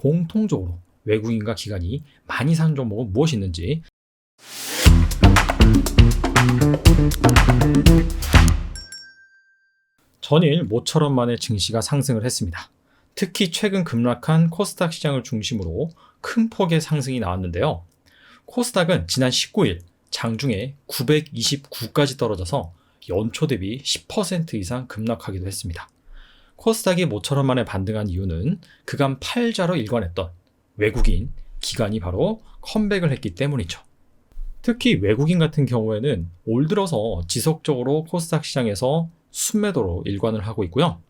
공통적으로 외국인과 기관이 많이 산 종목은 무엇이 있는지 전일 모처럼 만에 증시가 상승을 했습니다. 특히 최근 급락한 코스닥 시장을 중심으로 큰 폭의 상승이 나왔는데요. 코스닥은 지난 19일 장중에 929까지 떨어져서 연초 대비 10% 이상 급락하기도 했습니다. 코스닥이 모처럼 만에 반등한 이유는 그간 팔자로 일관했던 외국인, 기관이 바로 컴백을 했기 때문이죠. 특히 외국인 같은 경우에는 올 들어서 지속적으로 코스닥 시장에서 순매도로 일관을 하고 있고요.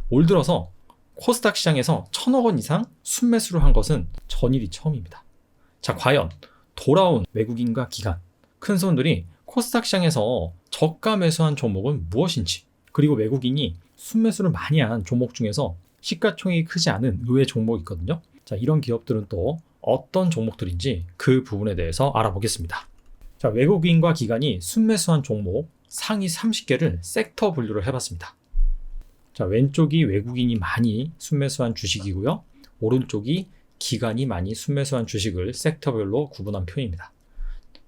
올 들어서 코스닥 시장에서 1,000억 원 이상 순매수를 한 것은 전일이 처음입니다. 자, 과연 돌아온 외국인과 기관, 큰손들이 코스닥 시장에서 저가 매수한 종목은 무엇인지, 그리고 외국인이 순매수를 많이 한 종목 중에서 시가총액이 크지 않은 의외 종목이 있거든요. 자, 이런 기업들은 또 어떤 종목들인지 그 부분에 대해서 알아보겠습니다. 자, 외국인과 기관이 순매수한 종목 상위 30개를 섹터 분류를 해봤습니다. 자, 왼쪽이 외국인이 많이 순매수한 주식이고요. 오른쪽이 기관이 많이 순매수한 주식을 섹터별로 구분한 표입니다.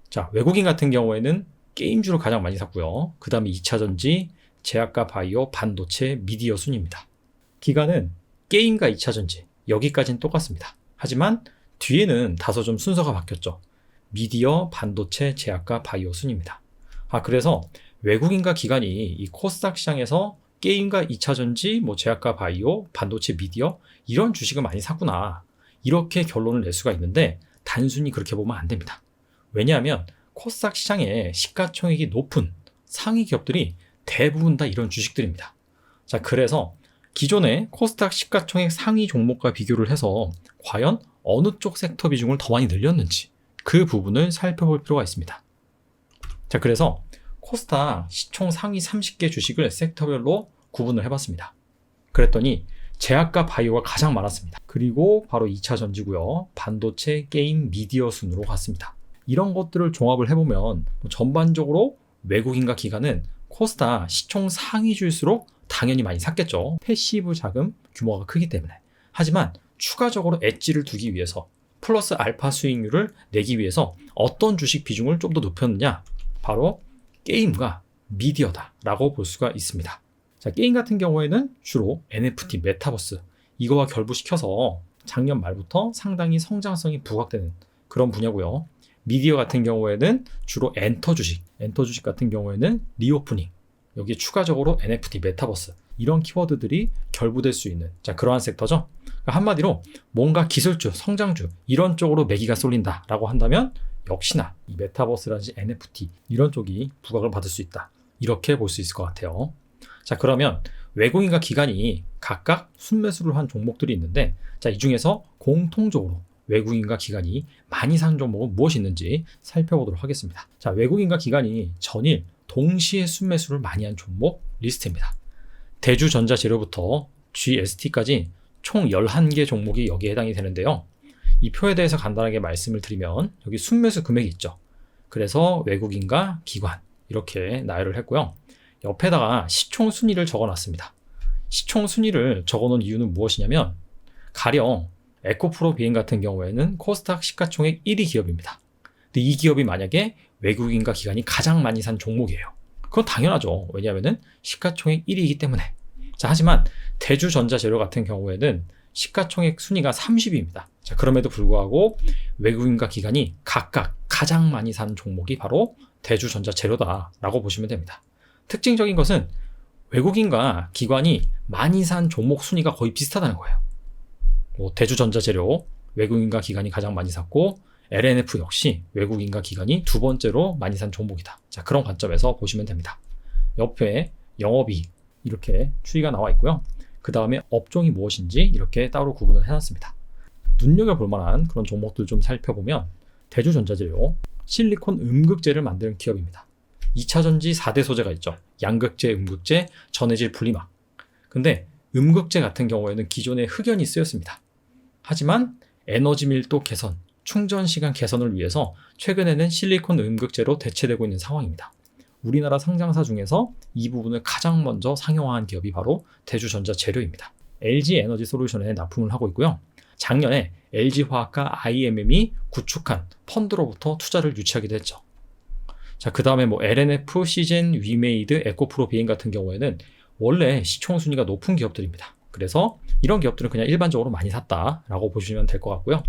자, 외국인 같은 경우에는 게임주를 가장 많이 샀고요. 그 다음에 2차전지, 제약과 바이오, 반도체, 미디어 순입니다. 기관은 게임과 2차전지, 여기까지는 똑같습니다. 하지만 뒤에는 다소 좀 순서가 바뀌었죠. 미디어, 반도체, 제약과 바이오 순입니다. 그래서 외국인과 기관이 이 코스닥 시장에서 게임과 2차전지, 제약과 바이오, 반도체, 미디어 이런 주식을 많이 샀구나. 이렇게 결론을 낼 수가 있는데 단순히 그렇게 보면 안 됩니다. 왜냐하면 코스닥 시장에 시가총액이 높은 상위 기업들이 대부분 다 이런 주식들입니다. 자, 그래서 기존의 코스닥 시가총액 상위 종목과 비교를 해서 과연 어느 쪽 섹터 비중을 더 많이 늘렸는지 그 부분을 살펴볼 필요가 있습니다. 자, 그래서 코스닥 시총 상위 30개 주식을 섹터별로 구분을 해봤습니다. 그랬더니 제약과 바이오가 가장 많았습니다. 그리고 바로 2차 전지고요. 반도체, 게임, 미디어 순으로 갔습니다. 이런 것들을 종합을 해보면 전반적으로 외국인과 기관은 코스닥 시총 상위주일수록 당연히 많이 샀겠죠. 패시브 자금 규모가 크기 때문에. 하지만 추가적으로 엣지를 두기 위해서 플러스 알파 수익률을 내기 위해서 어떤 주식 비중을 좀 더 높였느냐? 바로 게임과 미디어다 라고 볼 수가 있습니다. 자, 게임 같은 경우에는 주로 NFT, 메타버스 이거와 결부시켜서 작년 말부터 상당히 성장성이 부각되는 그런 분야고요. 미디어 같은 경우에는 주로 엔터 주식 같은 경우에는 리오프닝, 여기에 추가적으로 NFT, 메타버스 이런 키워드들이 결부될 수 있는 그러한 섹터죠. 그러니까 한마디로 뭔가 기술주, 성장주 이런 쪽으로 매기가 쏠린다라고 한다면 역시나 이 메타버스라든지 NFT 이런 쪽이 부각을 받을 수 있다. 이렇게 볼 수 있을 것 같아요. 자, 그러면 외국인과 기관이 각각 순매수를 한 종목들이 있는데 이 중에서 공통적으로 외국인과 기관이 많이 산 종목은 무엇이 있는지 살펴보도록 하겠습니다. 자, 외국인과 기관이 전일 동시에 순매수를 많이 한 종목 리스트입니다. 대주전자재료부터 GST까지 총 11개 종목이 여기에 해당이 되는데요. 이 표에 대해서 간단하게 말씀을 드리면 여기 순매수 금액이 있죠. 그래서 외국인과 기관 이렇게 나열을 했고요. 옆에다가 시총 순위를 적어놨습니다. 시총 순위를 적어놓은 이유는 무엇이냐면 가령 에코프로 비행 같은 경우에는 코스닥 시가총액 1위 기업입니다. 근데 이 기업이 만약에 외국인과 기관이 가장 많이 산 종목이에요. 그건 당연하죠. 왜냐하면 시가총액 1위이기 때문에. 자, 하지만 대주전자재료 같은 경우에는 시가총액 순위가 30위입니다. 자, 그럼에도 불구하고 외국인과 기관이 각각 가장 많이 산 종목이 바로 대주전자재료다라고 보시면 됩니다. 특징적인 것은 외국인과 기관이 많이 산 종목 순위가 거의 비슷하다는 거예요. 대주전자재료 외국인과 기관이 가장 많이 샀고 LNF 역시 외국인과 기관이 두 번째로 많이 산 종목이다. 자, 그런 관점에서 보시면 됩니다. 옆에 영업이익 이렇게 추이가 나와 있고요. 그 다음에 업종이 무엇인지 이렇게 따로 구분을 해놨습니다. 눈여겨볼 만한 그런 종목들 좀 살펴보면 대주전자재료 실리콘 음극재를 만드는 기업입니다. 2차전지 4대 소재가 있죠. 양극재, 음극재, 전해질, 분리막. 근데 음극재 같은 경우에는 기존에 흑연이 쓰였습니다. 하지만 에너지 밀도 개선, 충전 시간 개선을 위해서 최근에는 실리콘 음극재로 대체되고 있는 상황입니다. 우리나라 상장사 중에서 이 부분을 가장 먼저 상용화한 기업이 바로 대주전자재료입니다. LG 에너지 솔루션에 납품을 하고 있고요. 작년에 LG화학과 IMM이 구축한 펀드로부터 투자를 유치하기도 했죠. 자, 그 다음에 LNF, 시젠, 위메이드, 에코프로 비행 같은 경우에는 원래 시총순위가 높은 기업들입니다. 그래서 이런 기업들은 그냥 일반적으로 많이 샀다라고 보시면 될 것 같고요.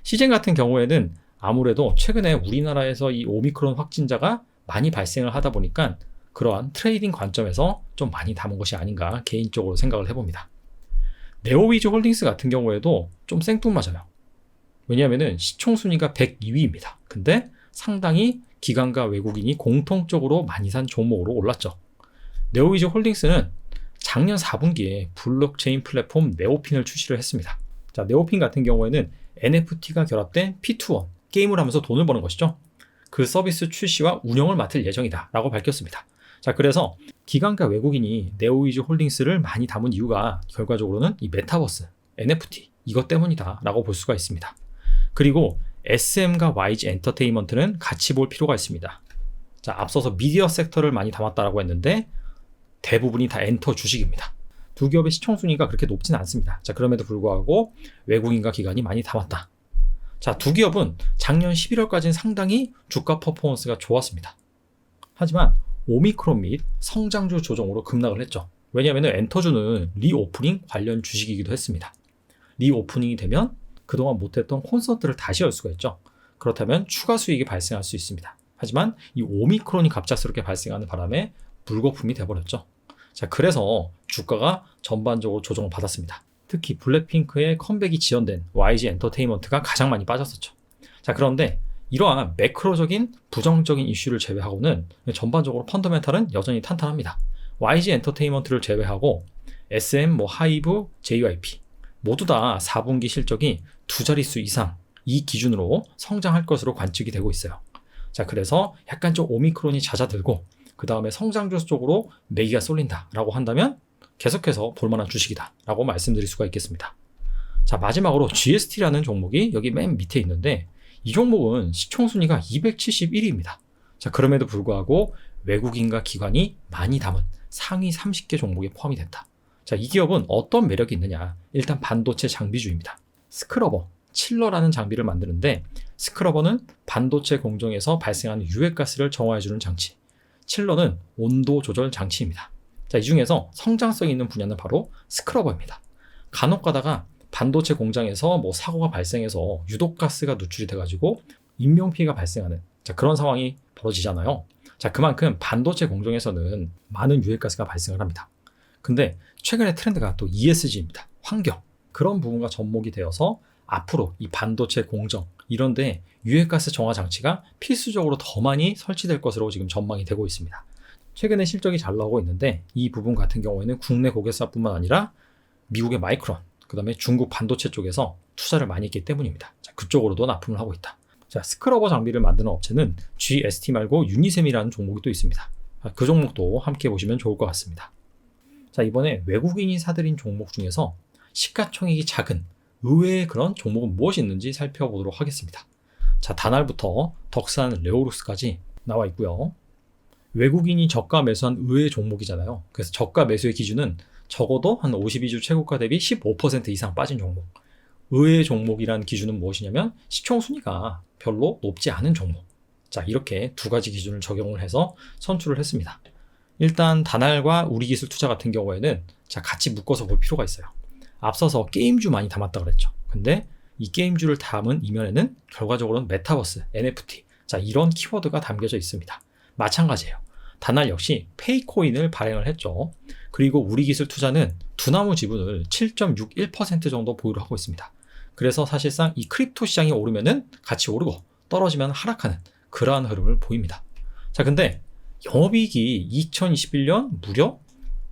시젠 같은 경우에는 아무래도 최근에 우리나라에서 이 오미크론 확진자가 많이 발생을 하다 보니까 그러한 트레이딩 관점에서 좀 많이 담은 것이 아닌가 개인적으로 생각을 해봅니다. 네오위즈 홀딩스 같은 경우에도 좀 생뚱맞아요. 왜냐하면 시총순위가 102위입니다. 근데 상당히 기관과 외국인이 공통적으로 많이 산 종목으로 올랐죠. 네오위즈 홀딩스는 작년 4분기에 블록체인 플랫폼 네오핀을 출시를 했습니다. 자, 네오핀 같은 경우에는 NFT가 결합된 P2원, 게임을 하면서 돈을 버는 것이죠. 그 서비스 출시와 운영을 맡을 예정이다 라고 밝혔습니다. 자, 그래서 기관과 외국인이 네오위즈 홀딩스를 많이 담은 이유가 결과적으로는 이 메타버스, NFT 이것 때문이다 라고 볼 수가 있습니다. 그리고 SM과 YG 엔터테인먼트는 같이 볼 필요가 있습니다. 자, 앞서서 미디어 섹터를 많이 담았다라고 했는데 대부분이 다 엔터 주식입니다. 두 기업의 시총순위가 그렇게 높지는 않습니다. 자, 그럼에도 불구하고 외국인과 기관이 많이 담았다. 자, 두 기업은 작년 11월까지는 상당히 주가 퍼포먼스가 좋았습니다. 하지만 오미크론 및 성장주 조정으로 급락을 했죠. 왜냐하면 엔터주는 리오프닝 관련 주식이기도 했습니다. 리오프닝이 되면 그동안 못했던 콘서트를 다시 열 수가 있죠. 그렇다면 추가 수익이 발생할 수 있습니다. 하지만 이 오미크론이 갑작스럽게 발생하는 바람에 물거품이 돼버렸죠. 자, 그래서 주가가 전반적으로 조정을 받았습니다. 특히 블랙핑크의 컴백이 지연된 YG 엔터테인먼트가 가장 많이 빠졌었죠. 자, 그런데 이러한 매크로적인 부정적인 이슈를 제외하고는 전반적으로 펀더멘탈은 여전히 탄탄합니다. YG 엔터테인먼트를 제외하고 SM, 하이브, JYP 모두 다 4분기 실적이 두 자릿수 이상 이 기준으로 성장할 것으로 관측이 되고 있어요. 자, 그래서 약간 좀 오미크론이 잦아들고 그 다음에 성장주 쪽으로 매기가 쏠린다라고 한다면 계속해서 볼만한 주식이다라고 말씀드릴 수가 있겠습니다. 자, 마지막으로 GST라는 종목이 여기 맨 밑에 있는데 이 종목은 시총순위가 271위입니다. 자, 그럼에도 불구하고 외국인과 기관이 많이 담은 상위 30개 종목에 포함이 된다. 자, 이 기업은 어떤 매력이 있느냐? 일단 반도체 장비주입니다. 스크러버, 칠러라는 장비를 만드는데 스크러버는 반도체 공정에서 발생하는 유해가스를 정화해주는 장치, 칠러는 온도 조절 장치입니다. 자, 이 중에서 성장성 있는 분야는 바로 스크러버입니다. 간혹 가다가 반도체 공장에서 사고가 발생해서 유독가스가 누출이 돼가지고 인명피해가 발생하는 그런 상황이 벌어지잖아요. 자, 그만큼 반도체 공정에서는 많은 유해가스가 발생을 합니다. 근데 최근의 트렌드가 또 ESG입니다. 환경. 그런 부분과 접목이 되어서 앞으로 이 반도체 공정 이런데 유해가스 정화 장치가 필수적으로 더 많이 설치될 것으로 지금 전망이 되고 있습니다. 최근에 실적이 잘 나오고 있는데 이 부분 같은 경우에는 국내 고객사뿐만 아니라 미국의 마이크론, 그 다음에 중국 반도체 쪽에서 투자를 많이 했기 때문입니다. 자, 그쪽으로도 납품을 하고 있다. 자, 스크러버 장비를 만드는 업체는 GST 말고 유니셈이라는 종목이 또 있습니다. 그 종목도 함께 보시면 좋을 것 같습니다. 자, 이번에 외국인이 사들인 종목 중에서 시가총액이 작은 의외의 그런 종목은 무엇이 있는지 살펴보도록 하겠습니다. 자, 다날부터 덕산, 레오룩스까지 나와 있고요. 외국인이 저가 매수한 의외의 종목이잖아요. 그래서 저가 매수의 기준은 적어도 한 52주 최고가 대비 15% 이상 빠진 종목. 의외의 종목이라는 기준은 무엇이냐면 시총순위가 별로 높지 않은 종목. 자, 이렇게 두 가지 기준을 적용을 해서 선출을 했습니다. 일단 다날과 우리기술 투자 같은 경우에는 같이 묶어서 볼 필요가 있어요. 앞서서 게임주 많이 담았다 그랬죠. 근데 이 게임주를 담은 이면에는 결과적으로는 메타버스, NFT, 자, 이런 키워드가 담겨져 있습니다. 마찬가지예요. 다날 역시 페이코인을 발행을 했죠. 그리고 우리기술 투자는 두나무 지분을 7.61% 정도 보유를 하고 있습니다. 그래서 사실상 이 크립토 시장이 오르면은 같이 오르고 떨어지면 하락하는 그러한 흐름을 보입니다. 자, 근데 영업이익이 2021년 무려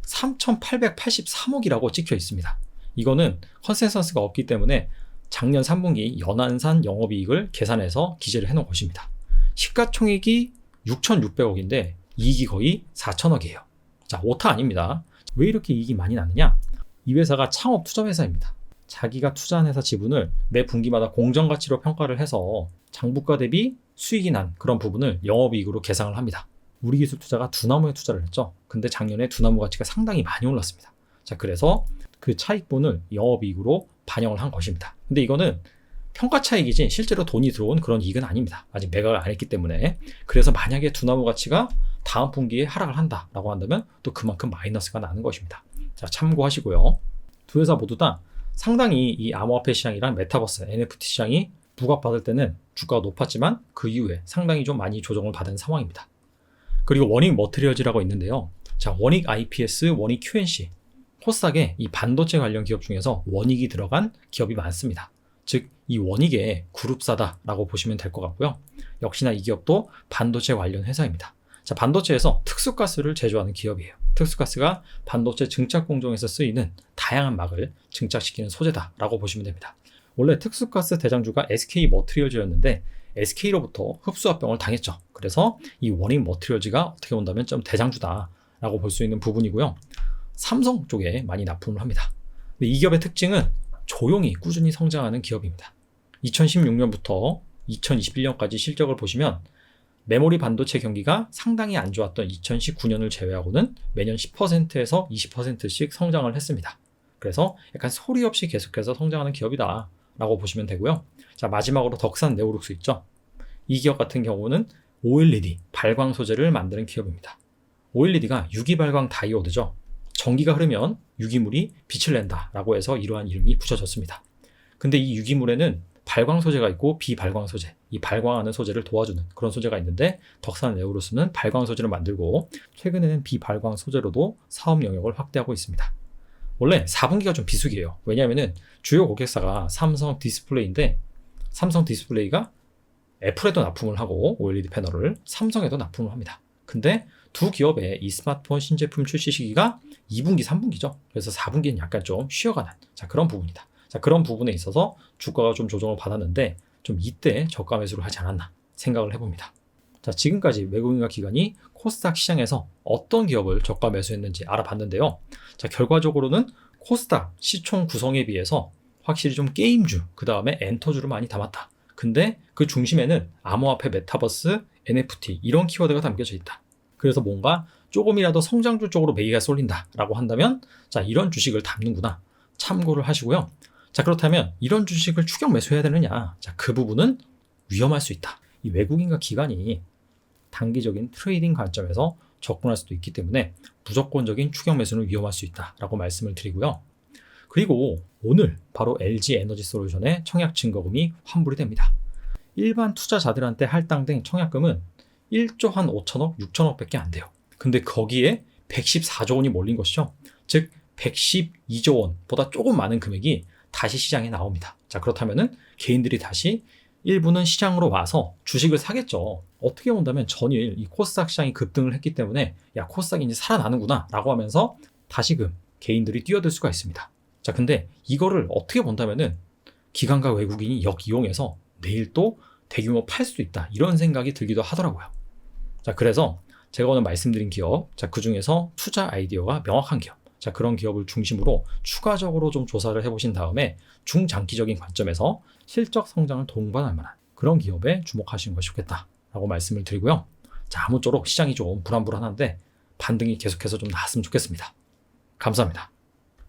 3,883억이라고 찍혀 있습니다. 이거는 컨센서스가 없기 때문에 작년 3분기 연한산 영업이익을 계산해서 기재를 해놓은 것입니다. 시가총액이 6,600억인데 이익이 거의 4,000억이에요. 자, 오타 아닙니다. 왜 이렇게 이익이 많이 나느냐? 이 회사가 창업 투자 회사입니다. 자기가 투자한 회사 지분을 매 분기마다 공정가치로 평가를 해서 장부가 대비 수익이 난 그런 부분을 영업이익으로 계상을 합니다. 우리기술 투자가 두나무에 투자를 했죠. 근데 작년에 두나무 가치가 상당히 많이 올랐습니다. 자, 그래서 그 차익분을 영업이익으로 반영을 한 것입니다. 근데 이거는 평가 차익이지 실제로 돈이 들어온 그런 이익은 아닙니다. 아직 매각을 안 했기 때문에. 그래서 만약에 두나무 가치가 다음 분기에 하락을 한다라고 한다면 또 그만큼 마이너스가 나는 것입니다. 자, 참고하시고요. 두 회사 모두 다 상당히 이 암호화폐 시장이랑 메타버스, NFT 시장이 부각받을 때는 주가가 높았지만 그 이후에 상당히 좀 많이 조정을 받은 상황입니다. 그리고 원익 머티리얼즈라고 있는데요. 자, 원익 IPS, 원익 QNC, 코스닥에 이 반도체 관련 기업 중에서 원익이 들어간 기업이 많습니다. 즉, 이 원익의 그룹사다라고 보시면 될 것 같고요. 역시나 이 기업도 반도체 관련 회사입니다. 자, 반도체에서 특수가스를 제조하는 기업이에요. 특수가스가 반도체 증착 공정에서 쓰이는 다양한 막을 증착시키는 소재다라고 보시면 됩니다. 원래 특수가스 대장주가 SK 머티리얼즈였는데 SK로부터 흡수합병을 당했죠. 그래서 이 원익 머티리얼즈가 어떻게 본다면 좀 대장주다라고 볼 수 있는 부분이고요. 삼성 쪽에 많이 납품을 합니다. 근데 이 기업의 특징은 조용히 꾸준히 성장하는 기업입니다. 2016년부터 2021년까지 실적을 보시면 메모리 반도체 경기가 상당히 안 좋았던 2019년을 제외하고는 매년 10%에서 20%씩 성장을 했습니다. 그래서 약간 소리 없이 계속해서 성장하는 기업이다 라고 보시면 되고요. 자, 마지막으로 덕산 네오룩스 있죠. 이 기업 같은 경우는 OLED 발광 소재를 만드는 기업입니다. OLED가 유기발광 다이오드죠. 전기가 흐르면 유기물이 빛을 낸다라고 해서 이러한 이름이 붙여졌습니다. 근데 이 유기물에는 발광 소재가 있고 비발광 소재, 이 발광하는 소재를 도와주는 그런 소재가 있는데 덕산 네오룩스는 발광 소재를 만들고 최근에는 비발광 소재로도 사업 영역을 확대하고 있습니다. 원래 4분기가 좀 비수기예요. 왜냐하면 주요 고객사가 삼성 디스플레이인데 삼성 디스플레이가 애플에도 납품을 하고 OLED 패널을 삼성에도 납품을 합니다. 근데 두 기업의 이 스마트폰 신제품 출시 시기가 2분기, 3분기죠. 그래서 4분기는 약간 좀 쉬어가는 그런 부분이다. 자, 그런 부분에 있어서 주가가 좀 조정을 받았는데 좀 이때 저가 매수를 하지 않았나 생각을 해봅니다. 자, 지금까지 외국인과 기관이 코스닥 시장에서 어떤 기업을 저가 매수했는지 알아봤는데요. 자, 결과적으로는 코스닥 시총 구성에 비해서 확실히 좀 게임주, 그 다음에 엔터주를 많이 담았다. 근데 그 중심에는 암호화폐, 메타버스, NFT 이런 키워드가 담겨져 있다. 그래서 뭔가 조금이라도 성장주 쪽으로 매기가 쏠린다라고 한다면 자, 이런 주식을 담는구나. 참고를 하시고요. 자, 그렇다면 이런 주식을 추격 매수해야 되느냐? 자, 그 부분은 위험할 수 있다. 이 외국인과 기관이 단기적인 트레이딩 관점에서 접근할 수도 있기 때문에 무조건적인 추격 매수는 위험할 수 있다라고 말씀을 드리고요. 그리고 오늘 바로 LG 에너지 솔루션의 청약 증거금이 환불이 됩니다. 일반 투자자들한테 할당된 청약금은 1조 한 5천억, 6천억 밖에 안 돼요. 근데 거기에 114조 원이 몰린 것이죠. 즉 112조 원보다 조금 많은 금액이 다시 시장에 나옵니다. 자, 그렇다면은 개인들이 다시 일부는 시장으로 와서 주식을 사겠죠. 어떻게 본다면 전일 이 코스닥 시장이 급등을 했기 때문에 야, 코스닥이 이제 살아나는구나 라고 하면서 다시금 개인들이 뛰어들 수가 있습니다. 자, 근데 이거를 어떻게 본다면은 기관과 외국인이 역이용해서 내일 또 대규모 팔 수도 있다 이런 생각이 들기도 하더라고요. 자, 그래서 제가 오늘 말씀드린 기업, 자, 그 중에서 투자 아이디어가 명확한 기업, 자, 그런 기업을 중심으로 추가적으로 좀 조사를 해보신 다음에 중장기적인 관점에서 실적 성장을 동반할 만한 그런 기업에 주목하시는 것이 좋겠다라고 말씀을 드리고요. 자, 아무쪼록 시장이 좀 불안불안한데 반등이 계속해서 좀 나왔으면 좋겠습니다. 감사합니다.